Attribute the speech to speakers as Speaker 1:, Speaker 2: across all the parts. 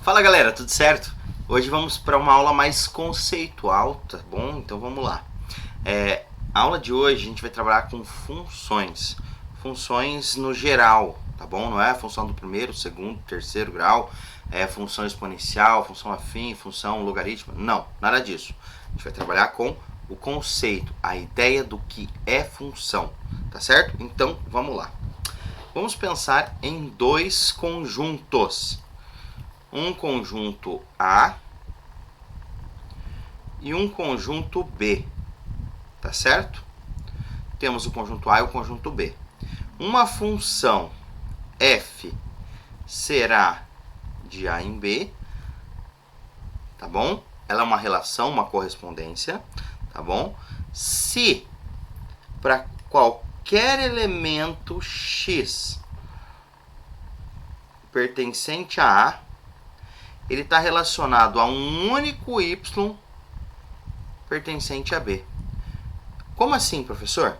Speaker 1: Fala galera, tudo certo? Hoje vamos para uma aula mais conceitual, tá bom? Então vamos lá. A aula de hoje a gente vai trabalhar com funções. Funções no geral, tá bom? Não é a função do primeiro, segundo, terceiro grau, função exponencial, função afim, função logarítmica. Não, nada disso. A gente vai trabalhar com o conceito, a ideia do que é função, tá certo? Então vamos lá. Vamos pensar em dois conjuntos. Um conjunto A e um conjunto B, tá certo? Temos o conjunto A e o conjunto B. Uma função f será de A em B, tá bom? Ela é uma relação, uma correspondência, tá bom? Se para qualquer elemento x pertencente a A, ele está relacionado a um único y pertencente a B. Como assim, professor?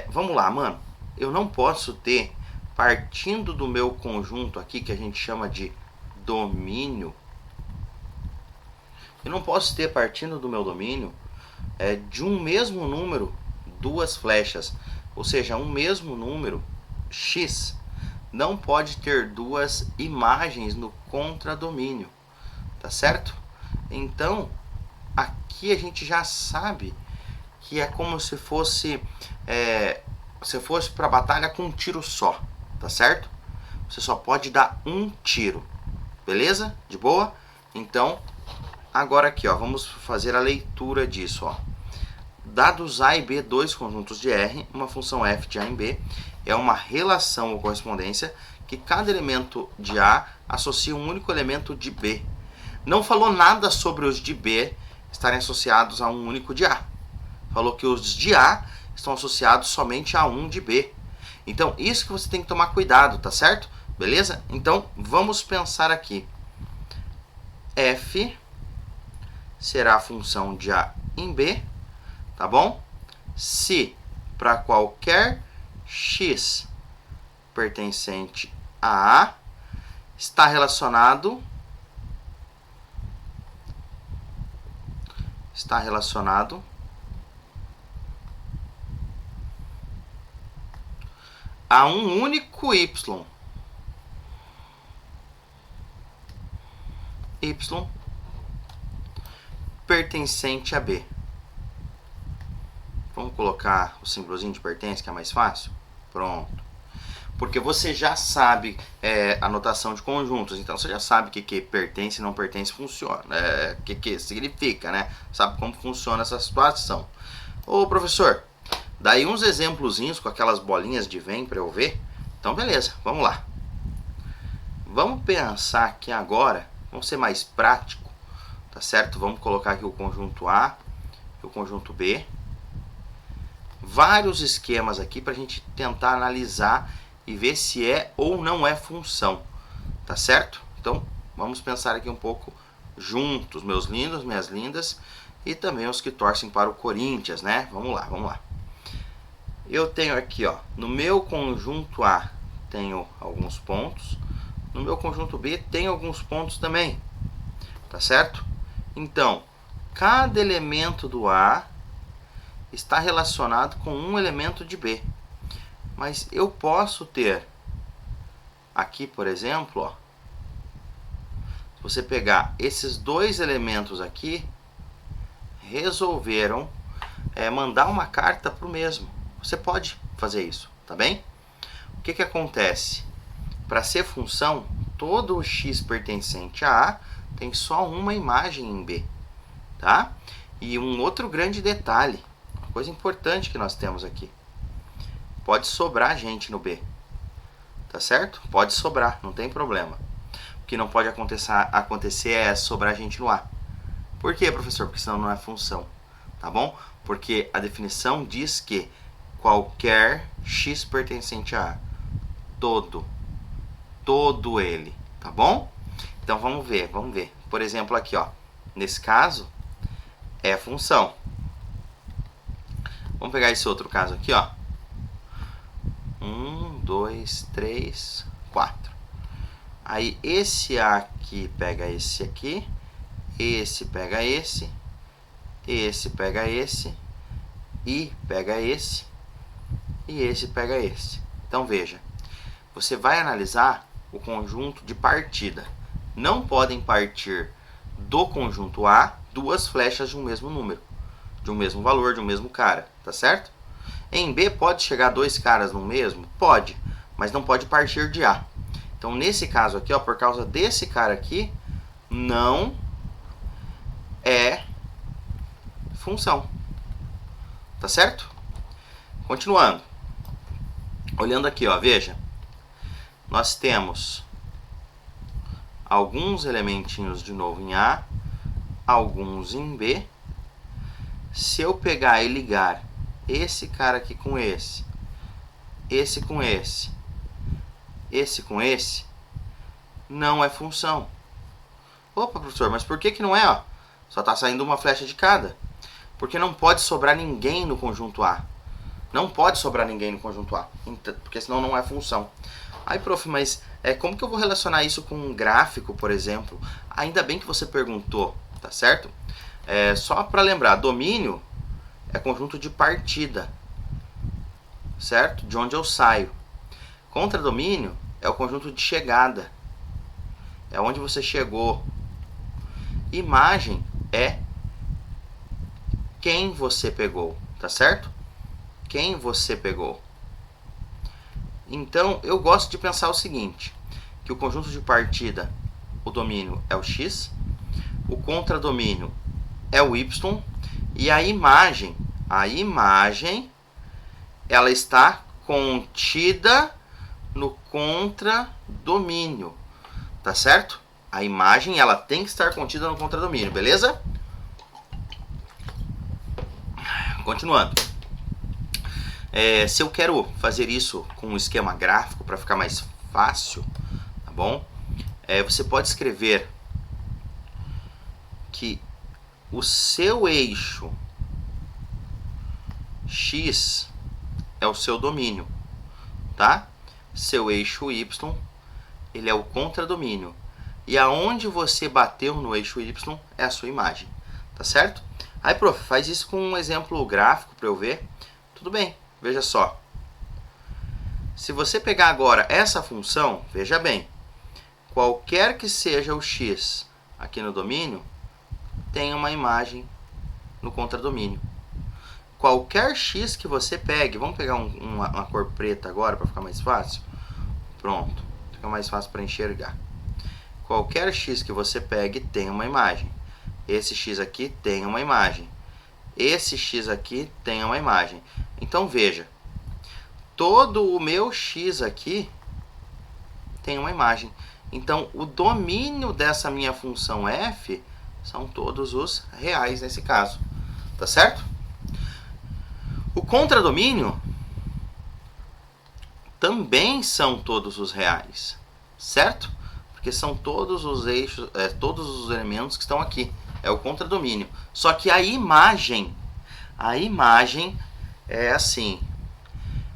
Speaker 1: Vamos lá, mano. Eu não posso ter, partindo do meu conjunto aqui, que a gente chama de domínio, eu não posso ter, partindo do meu domínio, de um mesmo número, duas flechas. Ou seja, um mesmo número, x, não pode ter duas imagens no contradomínio, tá certo? Então, aqui a gente já sabe que é como se fosse para a batalha com um tiro só, tá certo? Você só pode dar um tiro, beleza? De boa? Então, agora aqui, ó, vamos fazer a leitura disso, ó. Dados A e B, dois conjuntos de R, uma função f de A em B é uma relação ou correspondência que cada elemento de A associa um único elemento de B. Não falou nada sobre os de B estarem associados a um único de A. Falou que os de A estão associados somente a um de B. Então, isso que você tem que tomar cuidado, tá certo? Beleza? Então, vamos pensar aqui. F será a função de A em B, tá bom? Se para qualquer x pertencente a A está relacionado a um único y pertencente a B. Vamos colocar o símbolozinho de pertence, que é mais fácil? Pronto. Porque você já sabe a notação de conjuntos, então você já sabe o que pertence e não pertence funciona, o que significa, né? Sabe como funciona essa situação. Ô professor, daí uns exemplozinhos com aquelas bolinhas de Venn para eu ver? Então beleza, vamos lá. Vamos pensar aqui agora, vamos ser mais prático, tá certo? Vamos colocar aqui o conjunto A e o conjunto B. Vários esquemas aqui para a gente tentar analisar e ver se é ou não é função, tá certo? Então, vamos pensar aqui um pouco juntos, meus lindos, minhas lindas, e também os que torcem para o Corinthians, né? Vamos lá, vamos lá. Eu tenho aqui, ó, no meu conjunto A tenho alguns pontos, no meu conjunto B tem alguns pontos também, tá certo? Então, cada elemento do A está relacionado com um elemento de B. Mas eu posso ter aqui, por exemplo, ó, se você pegar esses dois elementos aqui, resolveram mandar uma carta para o mesmo. Você pode fazer isso, tá bem? O que acontece? Para ser função, todo o x pertencente a A tem só uma imagem em B, tá? E um outro grande detalhe, coisa importante que nós temos aqui. Pode sobrar gente no B, tá certo? Pode sobrar, não tem problema. O que não pode acontecer é sobrar gente no A. Por quê, professor? Porque senão não é função, tá bom? Porque a definição diz que qualquer x pertencente a A, todo ele, tá bom? Então vamos ver. Por exemplo aqui, ó, nesse caso é função. Vamos pegar esse outro caso aqui, ó. 1, 2, 3, 4. Aí esse A aqui pega esse aqui, esse pega esse pega esse, e pega esse, e esse pega esse. Então veja, você vai analisar o conjunto de partida. Não podem partir do conjunto A duas flechas de um mesmo número, de um mesmo valor, de um mesmo cara, tá certo? Em B pode chegar dois caras no mesmo? Pode, mas não pode partir de A. Então nesse caso aqui, ó, por causa desse cara aqui, não é função, tá certo? Continuando, olhando aqui, ó, veja, nós temos alguns elementinhos de novo em A, alguns em B. Se eu pegar e ligar esse cara aqui com esse com esse com esse, não é função. Opa, professor, mas por que não é? Ó? Só está saindo uma flecha de cada. Porque não pode sobrar ninguém no conjunto A. Não pode sobrar ninguém no conjunto A, porque senão não é função. Aí, prof, mas como que eu vou relacionar isso com um gráfico, por exemplo? Ainda bem que você perguntou, tá certo? Só para lembrar, domínio é conjunto de partida, certo? De onde eu saio. Contradomínio é o conjunto de chegada. É onde você chegou. Imagem é quem você pegou, tá certo? Quem você pegou. Então, eu gosto de pensar o seguinte, que o conjunto de partida, o domínio é o X, o contradomínio é o Y, e a imagem, ela está contida no contradomínio, tá certo? A imagem, ela tem que estar contida no contradomínio, beleza? Continuando. Se eu quero fazer isso com um esquema gráfico para ficar mais fácil, tá bom? Você pode escrever que o seu eixo X é o seu domínio, tá? Seu eixo Y, ele é o contradomínio. E aonde você bateu no eixo Y é a sua imagem, tá certo? Aí, prof, faz isso com um exemplo gráfico para eu ver. Tudo bem, veja só. Se você pegar agora essa função, veja bem, qualquer que seja o X aqui no domínio, tem uma imagem no contradomínio. Qualquer X que você pegue, vamos pegar uma cor preta agora para ficar mais fácil? Pronto, fica mais fácil para enxergar. Qualquer X que você pegue tem uma imagem. Esse X aqui tem uma imagem. Esse X aqui tem uma imagem. Então veja, todo o meu X aqui tem uma imagem. Então o domínio dessa minha função f são todos os reais nesse caso. Tá certo? O contradomínio também são todos os reais, certo? Porque são todos os eixos, todos os elementos que estão aqui. É o contradomínio. Só que a imagem é assim.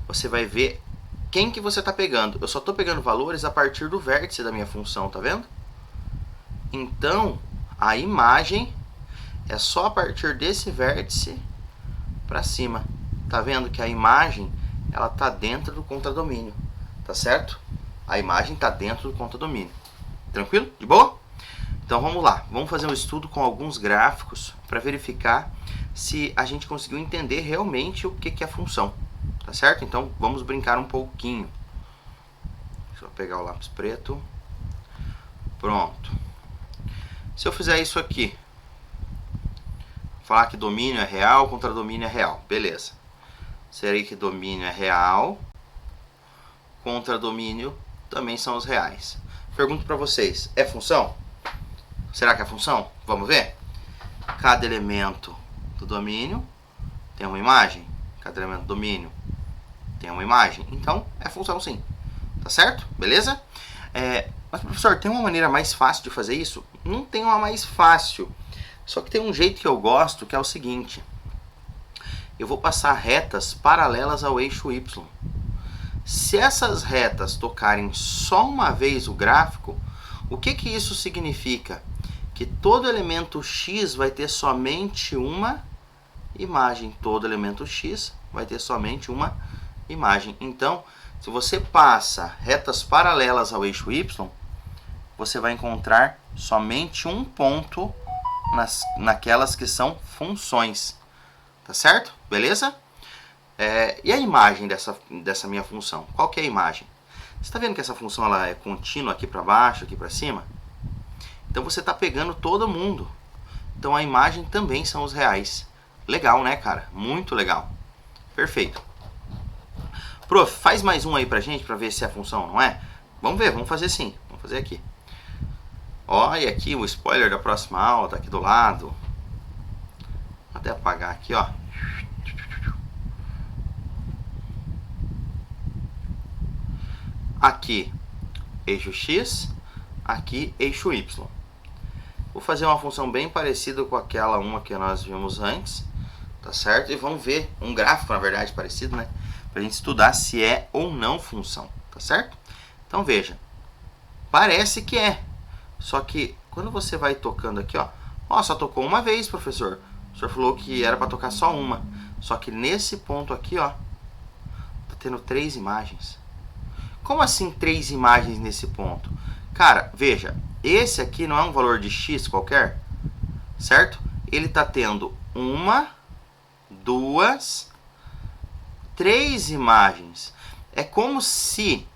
Speaker 1: Você vai ver quem que você está pegando. Eu só estou pegando valores a partir do vértice da minha função, tá vendo? Então, a imagem é só a partir desse vértice para cima. Tá vendo que a imagem, ela tá dentro do contradomínio, tá certo? A imagem tá dentro do contradomínio. Tranquilo? De boa? Então vamos lá, vamos fazer um estudo com alguns gráficos para verificar se a gente conseguiu entender realmente o que é a função, tá certo? Então vamos brincar um pouquinho. Deixa eu pegar o lápis preto. Pronto. Se eu fizer isso aqui, falar que domínio é real, contradomínio é real, beleza. Seria que domínio é real, contradomínio também são os reais. Pergunto para vocês, é função? Será que é função? Vamos ver? Cada elemento do domínio tem uma imagem. Cada elemento do domínio tem uma imagem. Então, é função sim. Tá certo? Beleza? Mas, professor, tem uma maneira mais fácil de fazer isso? Não tem uma mais fácil. Só que tem um jeito que eu gosto, que é o seguinte. Eu vou passar retas paralelas ao eixo Y. Se essas retas tocarem só uma vez o gráfico, o que isso significa? Que todo elemento x vai ter somente uma imagem. Todo elemento x vai ter somente uma imagem. Então, se você passa retas paralelas ao eixo y, você vai encontrar somente um ponto naquelas que são funções. Tá certo? Beleza? E a imagem dessa minha função? Qual que é a imagem? Você está vendo que essa função ela é contínua aqui para baixo, aqui para cima? Então você está pegando todo mundo. Então a imagem também são os reais. Legal, né, cara? Muito legal. Perfeito. Prof, faz mais um aí pra gente, pra ver se é a função, não é? Vamos ver, vamos fazer sim. Vamos fazer aqui. Olha aqui o spoiler da próxima aula, tá aqui do lado. Vou até apagar aqui, ó. Aqui, eixo X, aqui, eixo Y. Vou fazer uma função bem parecida com aquela uma que nós vimos antes, tá certo? E vamos ver um gráfico, na verdade, parecido, né? Pra gente estudar se é ou não função, tá certo? Então, veja. Parece que é. Só que, quando você vai tocando aqui, ó, só tocou uma vez, professor. O senhor falou que era para tocar só uma. Só que nesse ponto aqui, ó, tá tendo 3 imagens. Como assim 3 imagens nesse ponto? Cara, veja, esse aqui não é um valor de x qualquer, certo? Ele tá tendo 1, 2, 3 imagens. É como se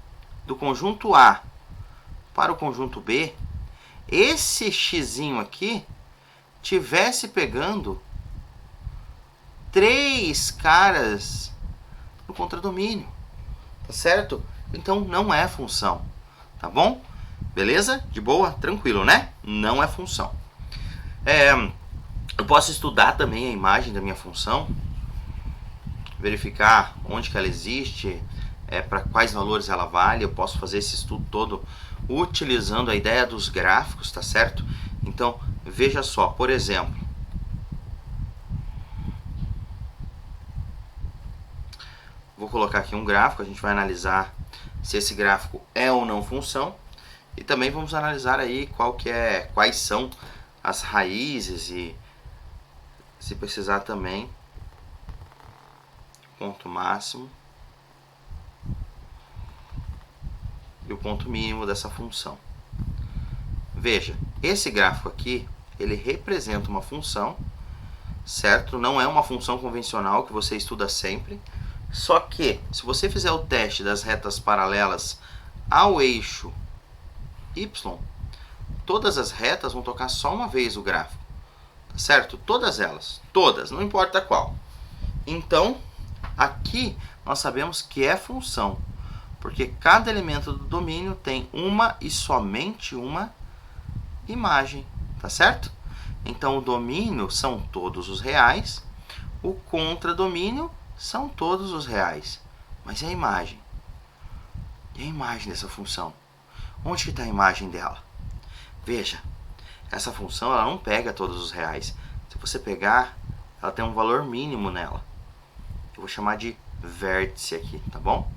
Speaker 1: do conjunto A para o conjunto B, esse xzinho aqui tivesse pegando 3 caras no contradomínio, tá certo? Então não é função, tá bom? Beleza? De boa? Tranquilo, né? Não é função. Eu posso estudar também a imagem da minha função, verificar onde que ela existe, para quais valores ela vale. Eu posso fazer esse estudo todo utilizando a ideia dos gráficos, tá certo? Então, veja só, por exemplo, vou colocar aqui um gráfico, a gente vai analisar se esse gráfico é ou não função, e também vamos analisar aí quais são as raízes e, se precisar também, ponto máximo e o ponto mínimo dessa função. Veja, esse gráfico aqui, ele representa uma função, certo? Não é uma função convencional que você estuda sempre. Só que, se você fizer o teste das retas paralelas ao eixo Y, todas as retas vão tocar só uma vez o gráfico, tá certo? Todas elas, todas, não importa qual. Então, aqui nós sabemos que é função, porque cada elemento do domínio tem uma e somente uma imagem, tá certo? Então, o domínio são todos os reais, o contradomínio são todos os reais. Mas e a imagem? E a imagem dessa função? Onde que está a imagem dela? Veja, essa função ela não pega todos os reais. Se você pegar, ela tem um valor mínimo nela. Eu vou chamar de vértice aqui, tá bom?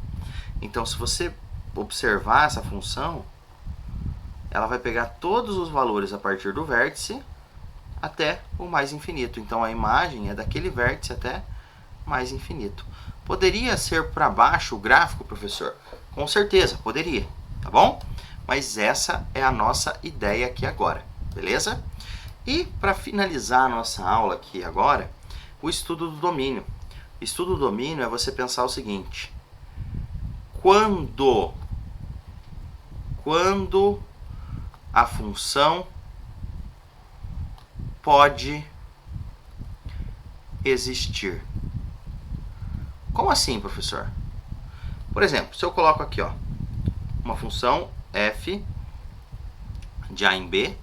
Speaker 1: Então, se você observar essa função, ela vai pegar todos os valores a partir do vértice até o mais infinito. Então, a imagem é daquele vértice até mais infinito. Poderia ser para baixo o gráfico, professor? Com certeza, poderia, tá bom? Mas essa é a nossa ideia aqui agora, beleza? E para finalizar a nossa aula aqui agora, o estudo do domínio. O estudo do domínio é você pensar o seguinte: quando a função pode existir. Como assim, professor? Por exemplo, se eu coloco aqui, ó, uma função f de a em b,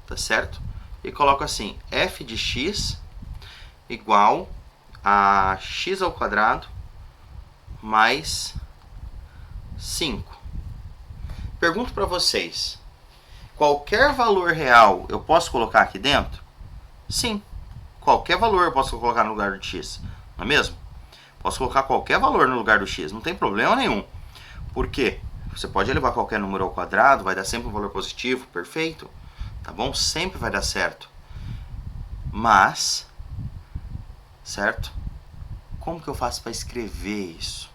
Speaker 1: tá certo? E coloco assim, f de x igual a x ao quadrado mais 5. Pergunto para vocês, qualquer valor real eu posso colocar aqui dentro? Sim, qualquer valor eu posso colocar no lugar do x, não é mesmo? Posso colocar qualquer valor no lugar do x, não tem problema nenhum. Por quê? Você pode elevar qualquer número ao quadrado, vai dar sempre um valor positivo, perfeito, tá bom? Sempre vai dar certo. Mas, certo? Como que eu faço para escrever isso?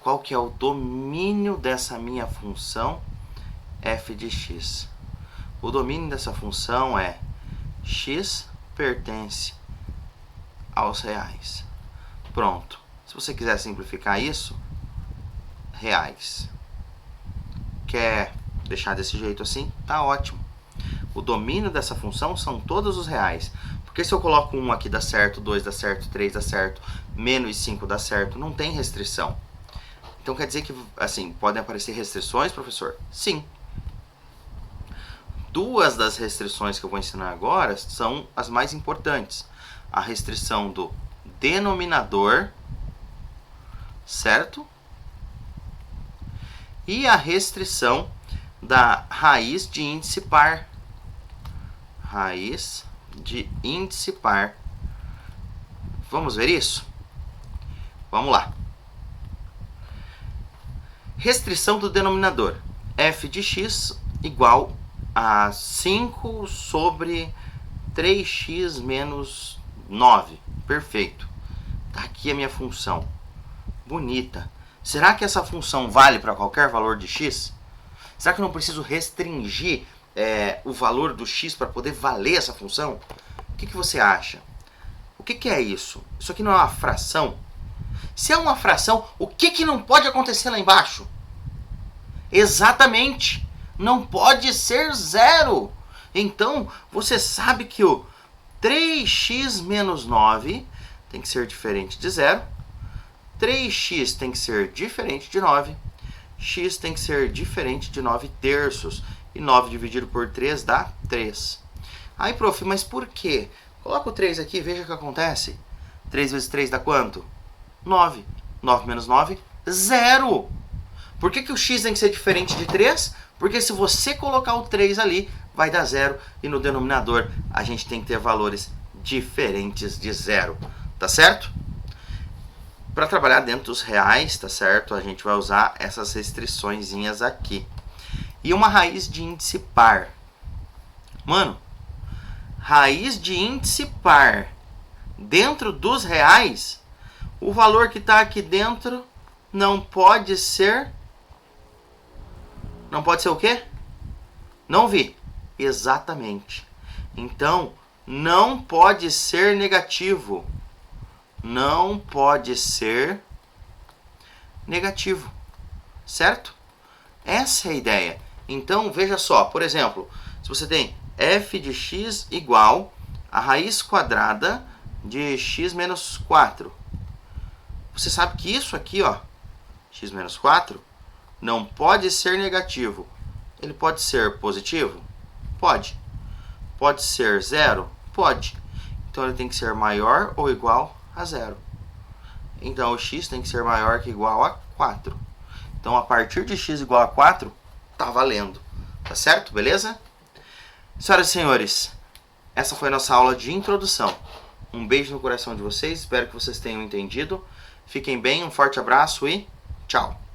Speaker 1: Qual que é o domínio dessa minha função f de x? O domínio dessa função é x pertence aos reais. Pronto. Se você quiser simplificar isso, reais. Quer deixar desse jeito assim? Tá ótimo. O domínio dessa função são todos os reais. Porque se eu coloco 1 aqui dá certo, 2 dá certo, 3 dá certo, menos 5 dá certo, não tem restrição. Então quer dizer que, assim, podem aparecer restrições, professor? Sim. Duas das restrições que eu vou ensinar agora são as mais importantes. A restrição do denominador, certo? E a restrição da raiz de índice par. Raiz de índice par. Vamos ver isso? Vamos lá. Restrição do denominador. F de x igual a 5 sobre 3x menos 9. Perfeito. Tá aqui a minha função. Bonita. Será que essa função vale para qualquer valor de x? Será que eu não preciso restringir o valor do x para poder valer essa função? O que você acha? O que é isso? Isso aqui não é uma fração? Se é uma fração, o que não pode acontecer lá embaixo? Exatamente! Não pode ser zero! Então, você sabe que o 3x menos 9 tem que ser diferente de zero. 3x tem que ser diferente de 9. X tem que ser diferente de 9 terços. E 9 dividido por 3 dá 3. Aí, prof, mas por quê? Coloca o 3 aqui e veja o que acontece. 3 vezes 3 dá quanto? 9. 9 menos 9, 0. Por que o x tem que ser diferente de 3? Porque se você colocar o 3 ali, vai dar 0. E no denominador, a gente tem que ter valores diferentes de 0. Tá certo? Para trabalhar dentro dos reais, tá certo? A gente vai usar essas restriçõezinhas aqui. E uma raiz de índice par. Mano, raiz de índice par dentro dos reais, o valor que está aqui dentro não pode ser... Não pode ser o quê? Não vi. Exatamente. Então, não pode ser negativo. Não pode ser negativo. Certo? Essa é a ideia. Então, veja só. Por exemplo, se você tem f de x igual a raiz quadrada de x menos 4. Você sabe que isso aqui, ó, x menos 4, não pode ser negativo. Ele pode ser positivo? Pode. Pode ser zero? Pode. Então ele tem que ser maior ou igual a zero. Então o x tem que ser maior que igual a 4. Então a partir de x igual a 4, tá valendo. Tá certo? Beleza? Senhoras e senhores, essa foi a nossa aula de introdução. Um beijo no coração de vocês, espero que vocês tenham entendido. Fiquem bem, um forte abraço e tchau!